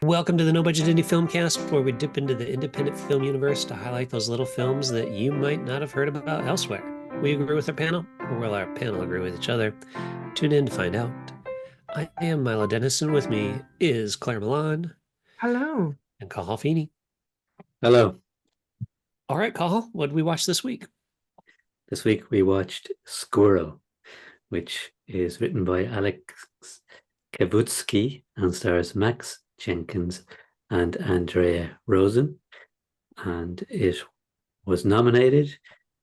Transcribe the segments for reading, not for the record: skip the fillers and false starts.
Welcome to the No Budget Indie Filmcast, where we dip into the independent film universe to highlight those little films that you might not have heard about elsewhere. We agree with our panel, or will our panel agree with each other? Tune in to find out. I am Milo Dennis, and with me is Claire Milan Hello. and Cathal Feeney. Hello. All right, Cathal, what did we watch this week? This week we watched Squirrel, which is written by Alex Kavutskiy and stars Max Jenkins and Andrea Rosen. And it was nominated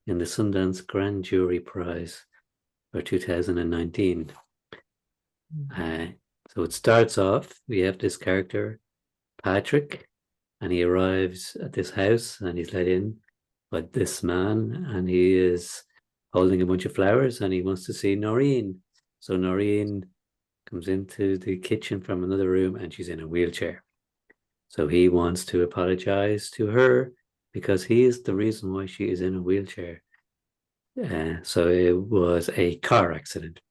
in the Sundance Grand Jury Prize for 2019. So it starts off, we have this character, Patrick, and he arrives at this house and he's let in by this man, and he is holding a bunch of flowers and he wants to see Noreen. So Noreen comes into the kitchen from another room and she's in a wheelchair. So he wants to apologize to her because he is the reason why she is in a wheelchair. So it was a car accident.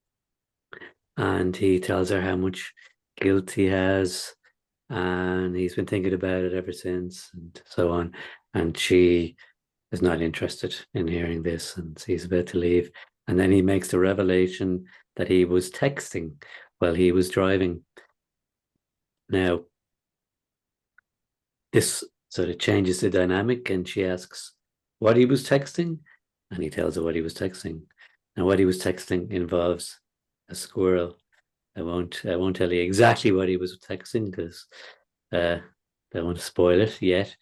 And he tells her how much guilt he has, and he's been thinking about it ever since, and so on. And she is not interested in hearing this, and he's about to leave. And then he makes the revelation that he was texting while he was driving. Now, this sort of changes the dynamic, and she asks what he was texting, and he tells her what he was texting. And what he was texting involves a squirrel. I won't tell you exactly what he was texting because I don't want to spoil it yet.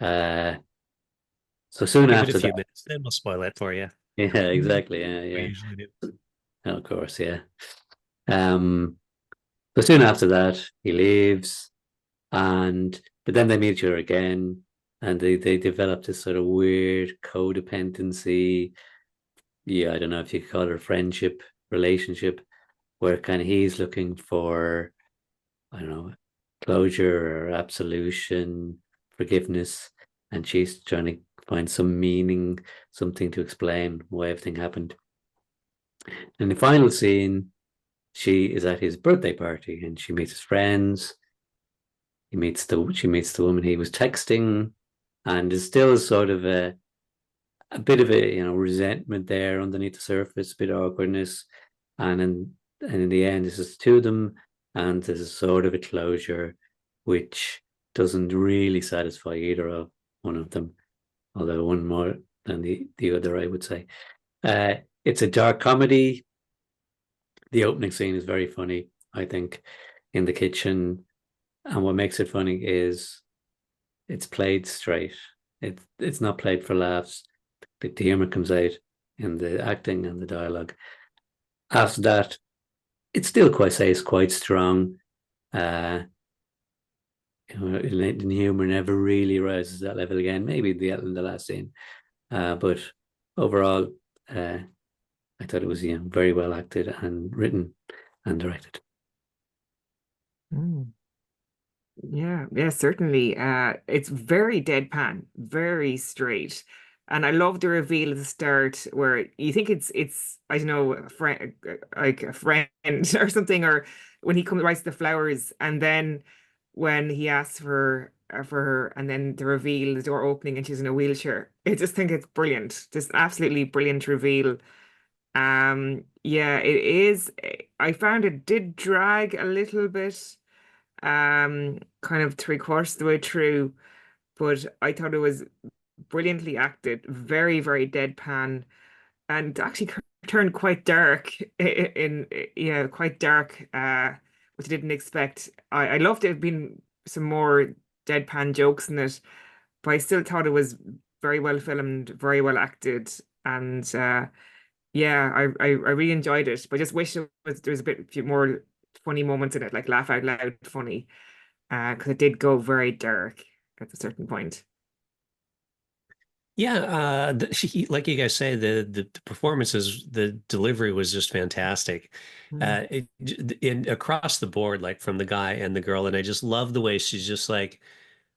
So soon Give it after a few that, minutes, then we'll spoil it for you. yeah, exactly, We yeah. usually do. Of course, yeah. So soon after that, he leaves, but then they meet each other again, and they develop this sort of weird codependency. Yeah, I don't know if you could call it a friendship relationship, where kind of he's looking for, I don't know, closure or absolution, forgiveness, and she's trying to find some meaning, something to explain why everything happened. In the final scene, she is at his birthday party and she meets his friends. She meets the woman he was texting, and there's still sort of a bit of a resentment there underneath the surface, a bit of awkwardness, and in the end, this is two of them, and there's a sort of a closure, which doesn't really satisfy either of one of them, although one more than the other, I would say. It's a dark comedy. The opening scene is very funny, I think, in the kitchen, and what makes it funny is it's played straight. It's not played for laughs. The humor comes out in the acting and the dialogue. After that, it's still quite strong. The humor never really rises to that level again. Maybe in the last scene, but overall, I thought it was very well acted and written and directed. Mm. Yeah, certainly. It's very deadpan, very straight. And I love the reveal at the start where you think it's I don't know, a friend, like a friend or something, or when he comes writes the flowers, and then when he asks for her, and then the reveal, the door opening, and she's in a wheelchair. I just think it's brilliant, just absolutely brilliant reveal. Yeah, it is. I found it did drag a little bit, kind of three-quarters of the way through, but I thought it was brilliantly acted, very, very deadpan, and actually turned quite dark yeah, quite dark, which I didn't expect. I loved it being some more deadpan jokes in it, but I still thought it was very well filmed, very well acted, and yeah, I really enjoyed it, but I just wish there was a few more funny moments in it, like laugh out loud funny, because it did go very dark at a certain point. Yeah, like you guys say, the performances, the delivery was just fantastic. Mm. Across the board, like from the guy and the girl, and I just love the way she's just like,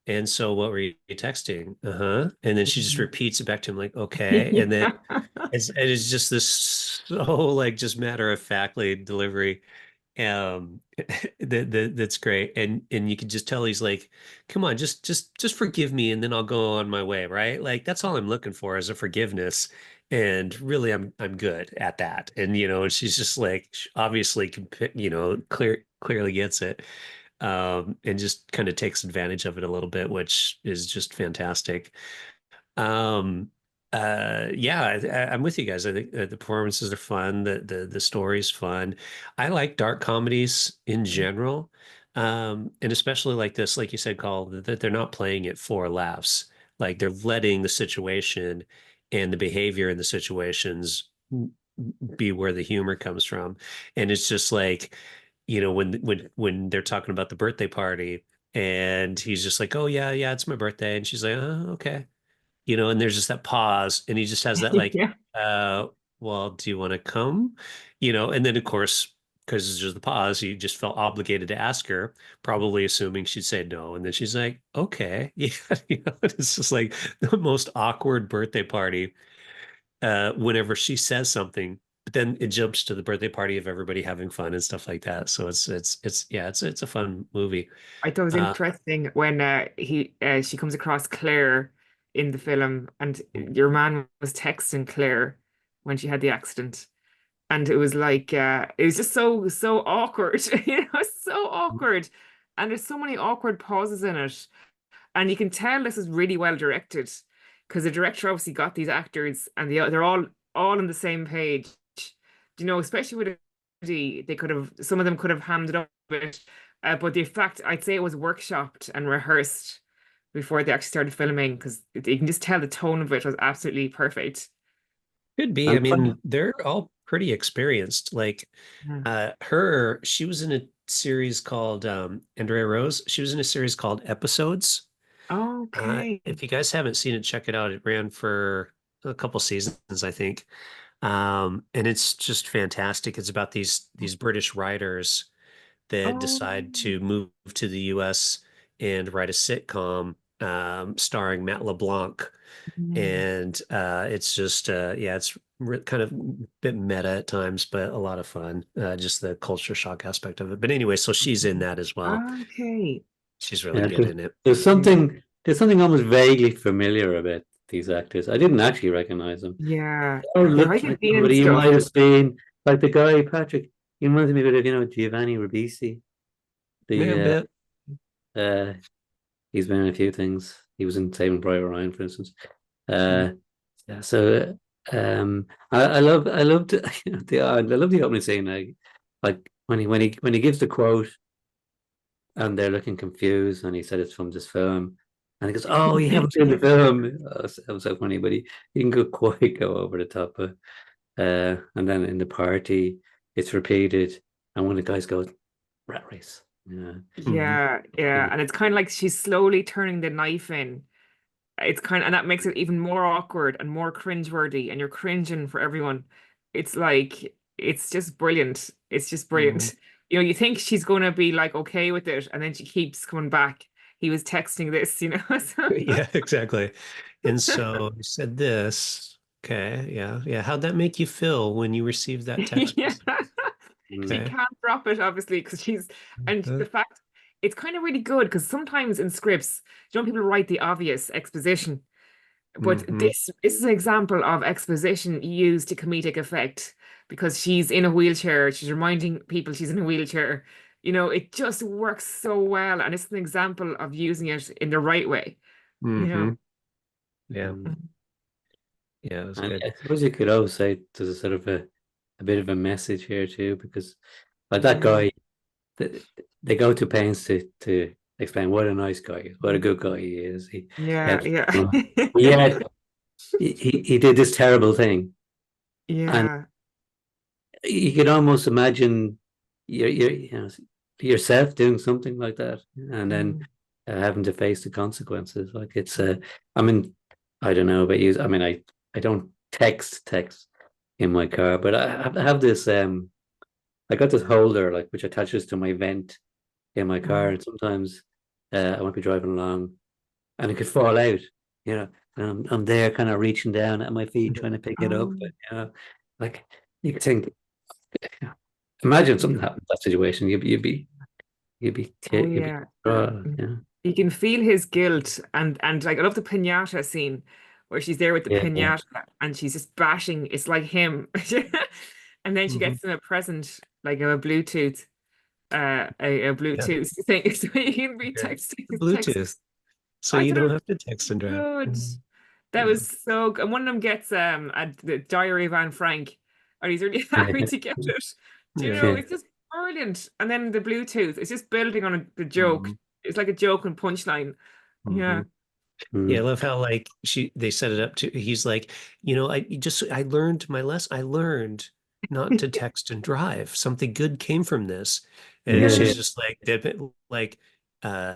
and so what were you texting? Uh-huh. And then she just Mhm. repeats it back to him like, okay. And then Yeah. it is just this so like just matter of factly delivery. Um, that's great. And you can just tell he's like, come on, just forgive me and then I'll go on my way, right? Like that's all I'm looking for is a forgiveness. And really I'm good at that. And and she's just like obviously clearly gets it. And just kind of takes advantage of it a little bit, which is just fantastic. Um, yeah, I'm with you guys. I think the performances are fun. The story's fun. I like dark comedies in general, and especially like this, like you said, Carl, that they're not playing it for laughs. Like they're letting the situation and the behavior in the situations be where the humor comes from. And it's just like, when they're talking about the birthday party, and he's just like, "Oh yeah, yeah, it's my birthday," and she's like, "Oh, okay." And there's just that pause, and he just has that like, Yeah. uh, well, do you want to come? And then of course, because it's just the pause, he just felt obligated to ask her, probably assuming she'd say no. And then she's like, okay. Yeah, it's just like the most awkward birthday party, whenever she says something, but then it jumps to the birthday party of everybody having fun and stuff like that. So it's a fun movie. I thought it was Uh, interesting when she comes across Claire in the film, and your man was texting Claire when she had the accident, and it was like it was just so awkward, so awkward, and there's so many awkward pauses in it, and you can tell this is really well directed because the director obviously got these actors, and they're all on the same page, especially with they could have some of them could have hammed it up a bit, but the fact I'd say it was workshopped and rehearsed before they actually started filming because you can just tell the tone of it was absolutely perfect. Could be. I And mean, they're all pretty experienced. Like Yeah. she was in a series called Andrea Rose. She was in a series called Episodes. Okay. If you guys haven't seen it, check it out. It ran for a couple seasons, I think. And it's just fantastic. It's about these British writers that Oh, decide to move to the US and write a sitcom starring Matt LeBlanc. mm, And it's just yeah, it's kind of a bit meta at times, but a lot of fun. Just the culture shock aspect of it. But anyway, so she's in that as well. okay. She's really yeah, good in it. there's something almost vaguely familiar about these actors. I didn't actually recognize them. Yeah. They all They might looked have like been in somebody you stuff. might have seen, like the guy Patrick. He reminds me a bit of Giovanni Ribisi. Yeah, a The bit. uh, he's been in a few things. He was in Saving Private Ryan, for instance. Mm. Uh, yeah, so I loved I love the opening scene. Like when he gives the quote and they're looking confused and he said it's from this film and he goes, "Oh, you haven't seen the film." Oh, that was so funny, but he can go over the top. And then in the party, it's repeated, and one of the guys goes, "Rat race." Yeah. Mhm. Yeah, yeah. And it's kind of like she's slowly turning the knife in. It's kind of, and that makes it even more awkward and more cringeworthy, and you're cringing for everyone. It's like, it's just brilliant. It's just Mhm. brilliant. You think she's going to be like okay with it, and then she keeps coming back. He was texting this. Yeah, exactly. And so you said this. Okay, yeah, yeah. How'd that make you feel when you received that text Yeah. message? She Okay. can't drop it, obviously, because and the fact it's kind of really good because sometimes in scripts, people write the obvious exposition, but Mm-hmm. this is an example of exposition used to comedic effect because she's in a wheelchair. She's reminding people she's in a wheelchair. It just works so well, and it's an example of using it in the right way. You know. Mm-hmm. Yeah. Mm. Yeah, it was And good. I suppose you could also say there's a sort of a bit of a message here too, because like that Yeah. guy, they go to pains to explain what a nice guy is, what a good guy he is. He Yeah. had, Yeah. yeah, he did this terrible thing, and Yeah. you could almost imagine yourself doing something like that, and then Mm. having to face the consequences. Like I mean, I don't know about you. I mean, I don't text in my car, but I have this I got this holder like which attaches to my vent in my car, Mm. and sometimes I might be driving along and it could fall out, you know, and I'm there kind of reaching down at my feet trying to pick it up, Oh. but like you think Imagine Yeah. something happened in that situation. Oh You'd be yeah. yeah. You can feel his guilt, and like I love the piñata scene where she's there with the Yeah. piñata and she's just bashing. It's like him. And then she Mhm. gets him a present, like a Bluetooth, a Yeah. Bluetooth thing. So he can be Yeah. texting The his text. Bluetooth, so I you thought don't it have to text and was drive. good. That Yeah. was so good. And one of them gets the Diary of Anne Frank, and he's really happy to get it. Do you Yeah. know, it's just brilliant. And then the Bluetooth, it's just building on the joke. Mhm. It's like a joke and punchline. Yeah. Mhm. Yeah, I Mm. love how like they set it up to he's like, I learned my lesson. I learned not to text and drive. Something good came from this. And Yeah. Yeah. she's just like, like uh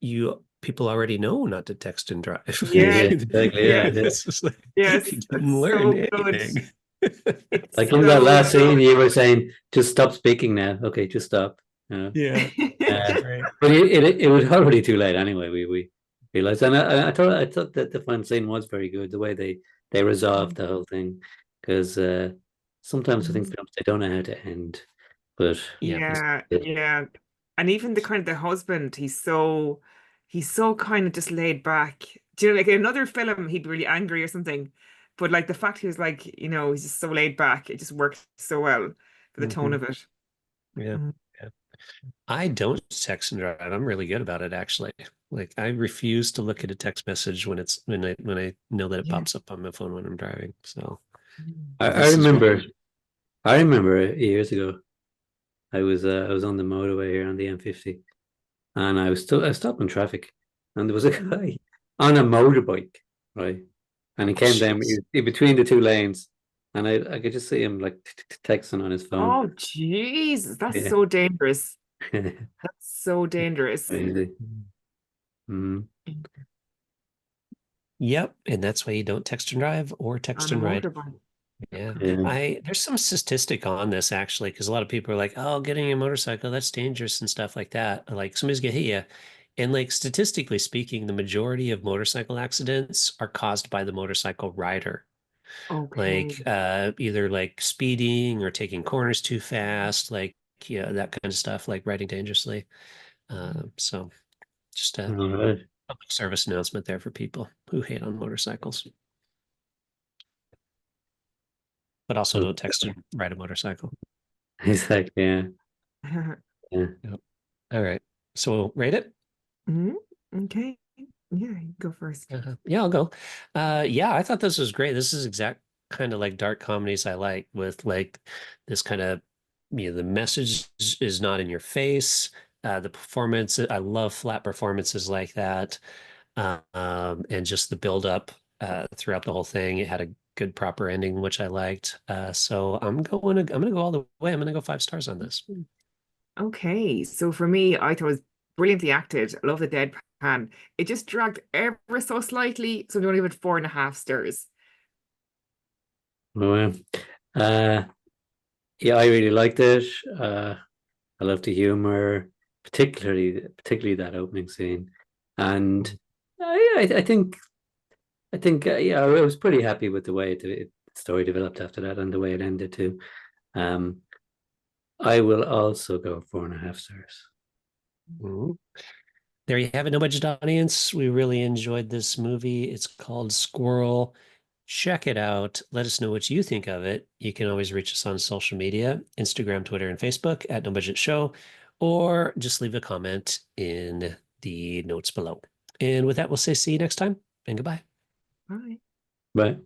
you people already know not to text and drive. Yeah. Exactly. Yeah. It's just like Yes. he didn't It's learn so good. anything. It's Like in that so last scene, you were saying, "Just stop speaking now." Okay, just stop. You know? Yeah, Uh, that's right. but it was already too late anyway. We realized, and I thought that the final scene was very good. The way they resolved the whole thing, because sometimes I think films they don't know how to end, but Yeah. Yeah, yeah, yeah. And even the kind of the husband, he's so kind of just laid back. Do you know, like in another film, he'd be really angry or something. But like the fact he was like, he's just so laid back, it just worked so well for the tone Mhm. of it. Yeah. Mm. Yeah. I don't text and drive. I'm really good about it actually. Like I refuse to look at a text message when I know that it Yeah. pops up on my phone when I'm driving. So Mm. I, I this is remember really I remember years ago. I was on the motorway here on the M50, and I stopped in traffic, and there was a guy on a motorbike, right? And he oh came down jeez. in between the two lanes, and I could just see him like texting on his phone. Oh, jeez, that's Yeah, so dangerous. That's so dangerous. crazy. Mm. Yep. And that's why you don't text and drive or text On a and ride. motorbike. Yeah. Yeah. There's some statistic on this actually, because a lot of people are like, oh, getting a motorcycle, that's dangerous and stuff like that. Like somebody's gonna hit you. And like statistically speaking, the majority of motorcycle accidents are caused by the motorcycle rider. Okay. Like either like speeding or taking corners too fast, like that kind of stuff, like riding dangerously. So just a All right. public service announcement there for people who hate on motorcycles, but also Okay. don't text and ride a motorcycle. Exactly. Yeah. Yeah. Yep. All right. So we'll rate it. Mhm. Okay. Yeah, you go first. Yeah, I'll go. Yeah, I thought this was great. This is exact kind of like dark comedies I like with like this kind of, the message is not in your face. The performance, I love flat performances like that. And just the build up throughout the whole thing. It had a good proper ending, which I liked. So I'm gonna go all the way. I'm gonna go 5 stars on this. Okay, so for me, I thought it was brilliantly acted. I love the deadpan. It just dragged ever so slightly, so we only give it 4.5 stars. Well, uh, yeah, I really liked it. I love the humor, particularly that opening scene, and I think yeah, I was pretty happy with the way the story developed after that and the way it ended too. Um, I will also go 4.5 stars. Mhm. There you have it, no budget audience. We really enjoyed this movie. It's called Squirrel. Check it out. Let us know what you think of it. You can always reach us on social media, Instagram, Twitter, and Facebook at No Budget Show, or just leave a comment in the notes below. And with that, we'll say see you next time and goodbye. Bye. Bye.